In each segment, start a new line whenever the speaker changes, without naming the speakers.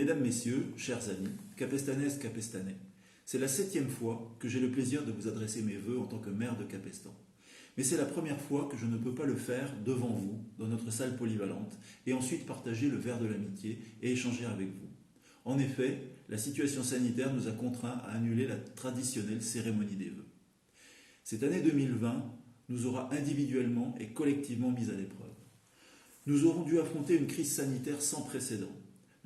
Mesdames, Messieurs, chers amis, Capestanaises, Capestanais, c'est la 7e fois que j'ai le plaisir de vous adresser mes vœux en tant que maire de Capestan. Mais c'est la première fois que je ne peux pas le faire devant vous, dans notre salle polyvalente, et ensuite partager le verre de l'amitié et échanger avec vous. En effet, la situation sanitaire nous a contraints à annuler la traditionnelle cérémonie des vœux. Cette année 2020 nous aura individuellement et collectivement mis à l'épreuve. Nous aurons dû affronter une crise sanitaire sans précédent.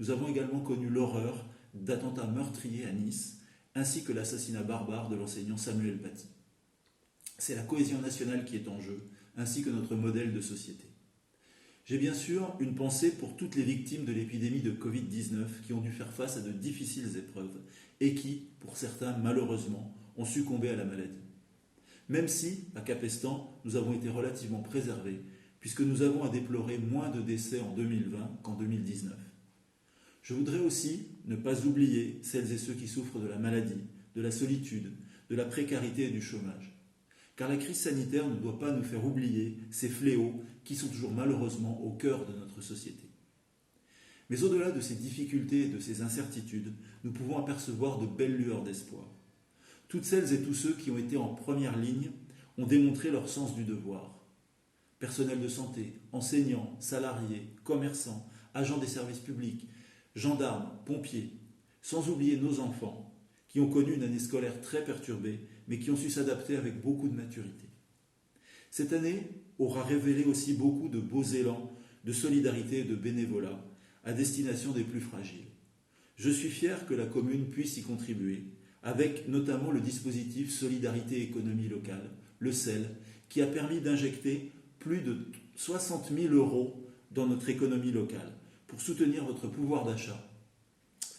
Nous avons également connu l'horreur d'attentats meurtriers à Nice, ainsi que l'assassinat barbare de l'enseignant Samuel Paty. C'est la cohésion nationale qui est en jeu, ainsi que notre modèle de société. J'ai bien sûr une pensée pour toutes les victimes de l'épidémie de Covid-19 qui ont dû faire face à de difficiles épreuves et qui, pour certains malheureusement, ont succombé à la maladie. Même si, à Capestan, nous avons été relativement préservés, puisque nous avons à déplorer moins de décès en 2020 qu'en 2019. Je voudrais aussi ne pas oublier celles et ceux qui souffrent de la maladie, de la solitude, de la précarité et du chômage. Car la crise sanitaire ne doit pas nous faire oublier ces fléaux qui sont toujours malheureusement au cœur de notre société. Mais au-delà de ces difficultés et de ces incertitudes, nous pouvons apercevoir de belles lueurs d'espoir. Toutes celles et tous ceux qui ont été en première ligne ont démontré leur sens du devoir. Personnel de santé, enseignants, salariés, commerçants, agents des services publics, gendarmes, pompiers, sans oublier nos enfants, qui ont connu une année scolaire très perturbée, mais qui ont su s'adapter avec beaucoup de maturité. Cette année aura révélé aussi beaucoup de beaux élans de solidarité et de bénévolat à destination des plus fragiles. Je suis fier que la commune puisse y contribuer, avec notamment le dispositif Solidarité Économie Locale, le SEL, qui a permis d'injecter plus de 60 000 € dans notre économie locale pour soutenir votre pouvoir d'achat,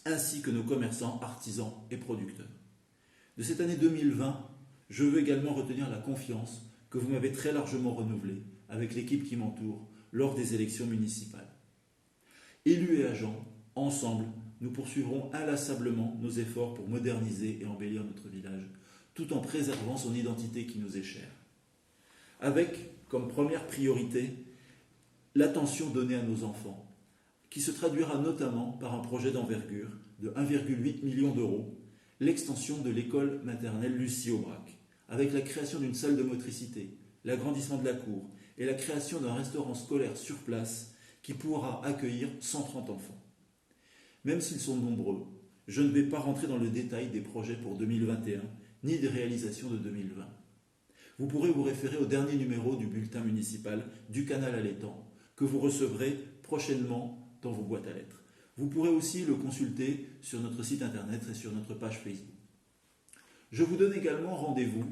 ainsi que nos commerçants, artisans et producteurs. De cette année 2020, je veux également retenir la confiance que vous m'avez très largement renouvelée avec l'équipe qui m'entoure lors des élections municipales. Élus et agents, ensemble, nous poursuivrons inlassablement nos efforts pour moderniser et embellir notre village, tout en préservant son identité qui nous est chère. Avec, comme première priorité, l'attention donnée à nos enfants, qui se traduira notamment par un projet d'envergure de 1,8 million €, l'extension de l'école maternelle Lucie Aubrac, avec la création d'une salle de motricité, l'agrandissement de la cour et la création d'un restaurant scolaire sur place qui pourra accueillir 130 enfants. Même s'ils sont nombreux, je ne vais pas rentrer dans le détail des projets pour 2021 ni des réalisations de 2020. Vous pourrez vous référer au dernier numéro du bulletin municipal du Canal à l'étang que vous recevrez prochainement dans vos boîtes à lettres. Vous pourrez aussi le consulter sur notre site internet et sur notre page Facebook. Je vous donne également rendez-vous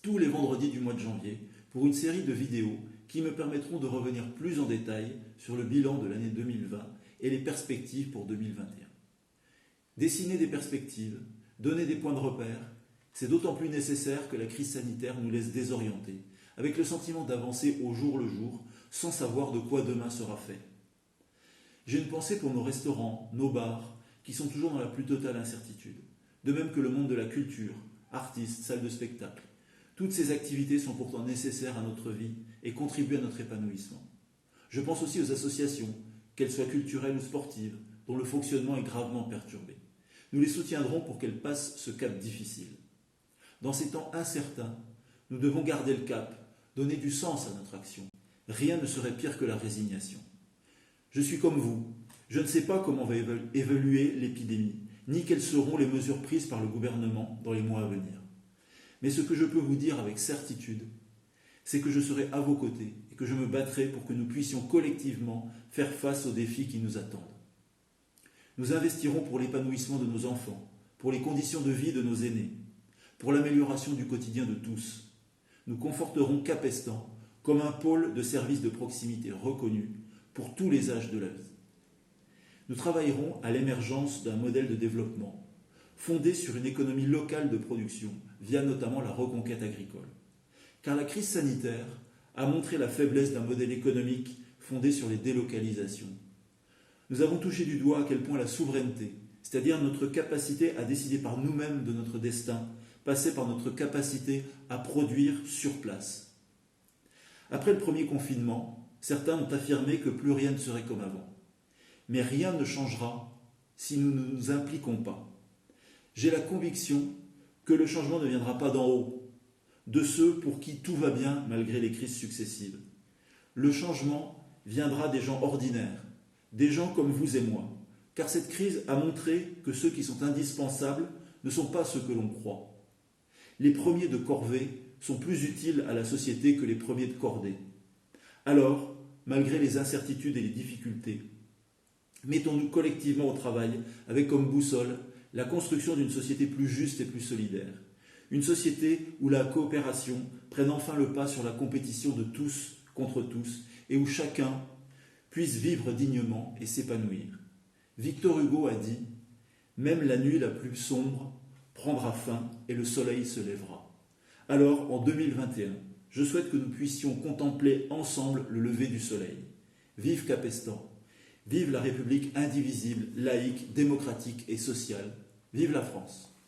tous les vendredis du mois de janvier pour une série de vidéos qui me permettront de revenir plus en détail sur le bilan de l'année 2020 et les perspectives pour 2021. Dessiner des perspectives, donner des points de repère, c'est d'autant plus nécessaire que la crise sanitaire nous laisse désorientés, avec le sentiment d'avancer au jour le jour, sans savoir de quoi demain sera fait. J'ai une pensée pour nos restaurants, nos bars, qui sont toujours dans la plus totale incertitude, de même que le monde de la culture, artistes, salles de spectacle. Toutes ces activités sont pourtant nécessaires à notre vie et contribuent à notre épanouissement. Je pense aussi aux associations, qu'elles soient culturelles ou sportives, dont le fonctionnement est gravement perturbé. Nous les soutiendrons pour qu'elles passent ce cap difficile. Dans ces temps incertains, nous devons garder le cap, donner du sens à notre action. Rien ne serait pire que la résignation. Je suis comme vous, je ne sais pas comment va évoluer l'épidémie, ni quelles seront les mesures prises par le gouvernement dans les mois à venir. Mais ce que je peux vous dire avec certitude, c'est que je serai à vos côtés et que je me battrai pour que nous puissions collectivement faire face aux défis qui nous attendent. Nous investirons pour l'épanouissement de nos enfants, pour les conditions de vie de nos aînés, pour l'amélioration du quotidien de tous. Nous conforterons Capestan comme un pôle de services de proximité reconnu pour tous les âges de la vie. Nous travaillerons à l'émergence d'un modèle de développement fondé sur une économie locale de production via notamment la reconquête agricole. Car la crise sanitaire a montré la faiblesse d'un modèle économique fondé sur les délocalisations. Nous avons touché du doigt à quel point la souveraineté, c'est-à-dire notre capacité à décider par nous-mêmes de notre destin, passait par notre capacité à produire sur place. Après le premier confinement, certains ont affirmé que plus rien ne serait comme avant. Mais rien ne changera si nous ne nous impliquons pas. J'ai la conviction que le changement ne viendra pas d'en haut, de ceux pour qui tout va bien malgré les crises successives. Le changement viendra des gens ordinaires, des gens comme vous et moi, car cette crise a montré que ceux qui sont indispensables ne sont pas ceux que l'on croit. Les premiers de corvée sont plus utiles à la société que les premiers de cordée. Alors, malgré les incertitudes et les difficultés, mettons-nous collectivement au travail avec comme boussole la construction d'une société plus juste et plus solidaire. Une société où la coopération prenne enfin le pas sur la compétition de tous contre tous et où chacun puisse vivre dignement et s'épanouir. Victor Hugo a dit « Même la nuit la plus sombre prendra fin et le soleil se lèvera ». Alors, en 2021, je souhaite que nous puissions contempler ensemble le lever du soleil. Vive Capestan! Vive la République indivisible, laïque, démocratique et sociale. Vive la France!